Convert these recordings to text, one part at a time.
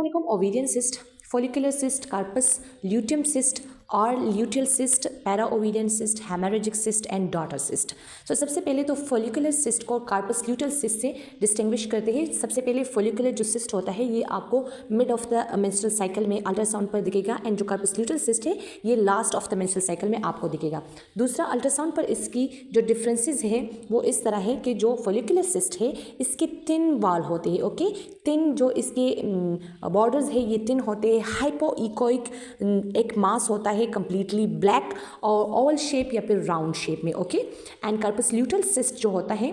अस्सलाम ovarian cyst, follicular cyst, corpus luteum cyst और luteal cyst, para ovarian cyst, haemorrhagic cyst and daughter cyst. So सबसे पहले तो follicular cyst को corpus luteal cyst से distinguish करते हैं। सबसे पहले फोलिकुलर जो सिस्ट होता है ये आपको mid of the menstrual cycle में अल्ट्रासाउंड पर दिखेगा, एंड जो कार्पस ल्यूटियल सिस्ट है ये last of the menstrual cycle में आपको दिखेगा। दूसरा, अल्ट्रासाउंड पर इसकी जो डिफरेंसेस हैं वो इस तरह है कि जो फोलिकुलर सिस्ट है इसके थिन वाल होते हैं, ओके, थिन जो इसके बॉर्डर्स है ये थिन होते हैं। हाइपोइकोइक एक मास होता है कंप्लीटली ब्लैक और ओवल शेप या फिर राउंड शेप में, okay. And corpus luteal cyst जो होता है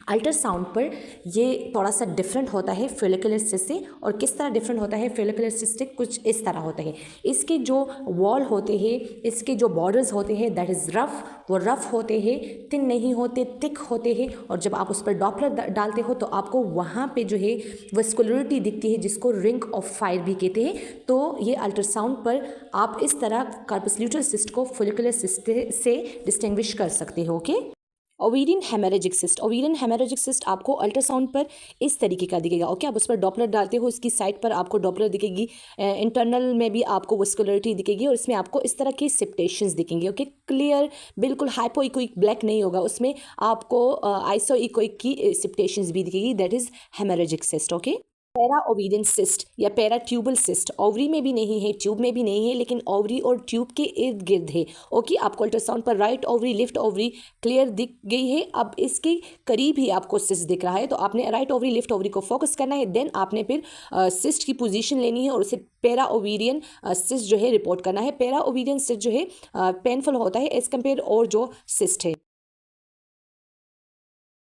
अल्ट्रासाउंड पर ये थोड़ा सा डिफरेंट होता है फोलिकुलर सिस्ट से। और किस तरह डिफरेंट होता है फोलिकुलर सिस्ट से, कुछ इस तरह होता है। इसके जो वॉल होते हैं, इसके जो बॉर्डर्स होते हैं दैट इज़ रफ, वो रफ होते हैं, थिन नहीं होते, थिक होते हैं। और जब आप उस पर डॉपलर डालते हो तो आपको वहाँ पे जो है वस्कुलरिटी दिखती है जिसको रिंग ऑफ फायर भी कहते हैं। तो ये अल्ट्रासाउंड पर आप इस तरह कार्पस ल्यूटियल सिस्ट को फोलिकुलर सिस्ट से डिस्टिंग्विश कर सकते हो, okay. Ovarian haemorrhagic cyst, ovarian haemorrhagic cyst आपको अल्ट्रासाउंड पर इस तरीके का दिखेगा, ओके। आप उस पर डॉपलर डालते हो, इसकी साइड पर आपको डॉपलर दिखेगी, इंटरनल में भी आपको वस्कुलरिटी दिखेगी और इसमें आपको इस तरह के सेप्टेशंस दिखेंगे, ओके। क्लियर, बिल्कुल हाइपोइकोइक ब्लैक नहीं होगा, उसमें आपको आइसोइकोइक की सेप्टेशंस भी दिखेगी, that is haemorrhagic cyst, okay. Para ovarian cyst या पैरा ट्यूबल सिस्ट ओवरी में भी नहीं है, ट्यूब में भी नहीं है, लेकिन ओवरी और ट्यूब के इर्द गिर्द है, ओके। आपको अल्ट्रासाउंड पर right ovary left ovary clear दिख गई है। अब इसके करीब ही आपको सिस्ट दिख रहा है, तो आपने राइट ओवरी लेफ्ट ओवरी को फोकस करना है, देन आपने फिर सिस्ट की पोजीशन लेनी है और उसे पैरा ओवेरियन सिस्ट जो है रिपोर्ट करना है। पैरा ओवेरियन सिस्ट जो है पेनफुल होता है एज कम्पेयर और जो सिस्ट है।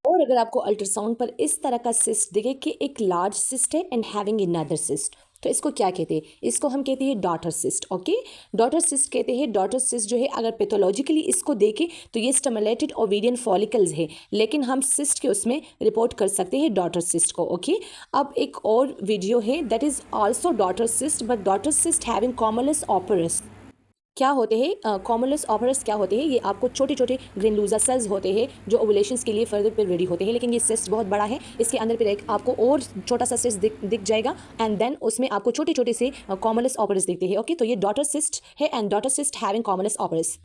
और अगर आपको अल्ट्रासाउंड पर इस तरह का सिस्ट दिखे कि एक लार्ज सिस्ट है एंड हैविंग अनदर सिस्ट, तो इसको क्या कहते हैं? इसको हम कहते हैं daughter cyst, okay. Daughter cyst कहते हैं। डॉटर सिस्ट जो है अगर पैथोलॉजिकली इसको देखें तो ये स्टिमुलेटेड ओवेरियन फॉलिकल्स है, लेकिन हम सिस्ट के उसमें रिपोर्ट कर सकते हैं डॉटर सिस्ट को, ओके। अब एक और वीडियो है that is also daughter cyst, but daughter cyst having cumulus oophorus. क्या होते हैं कॉमुलस ऑपरस? क्या होते हैं? ये आपको छोटे छोटे ग्रेनुलोसा सेल्स होते हैं जो ओवुलेशंस के लिए फर्दर पे रेडी होते हैं, लेकिन ये सिस्ट बहुत बड़ा है। इसके अंदर फिर एक आपको और छोटा सा सिस्ट दिख जाएगा, एंड देन उसमें आपको छोटे छोटे से कॉमुलस ऑपरस दिखते हैं, ओके। तो ये डॉटर सिस्ट है and daughter cyst having cumulus ऑपरस।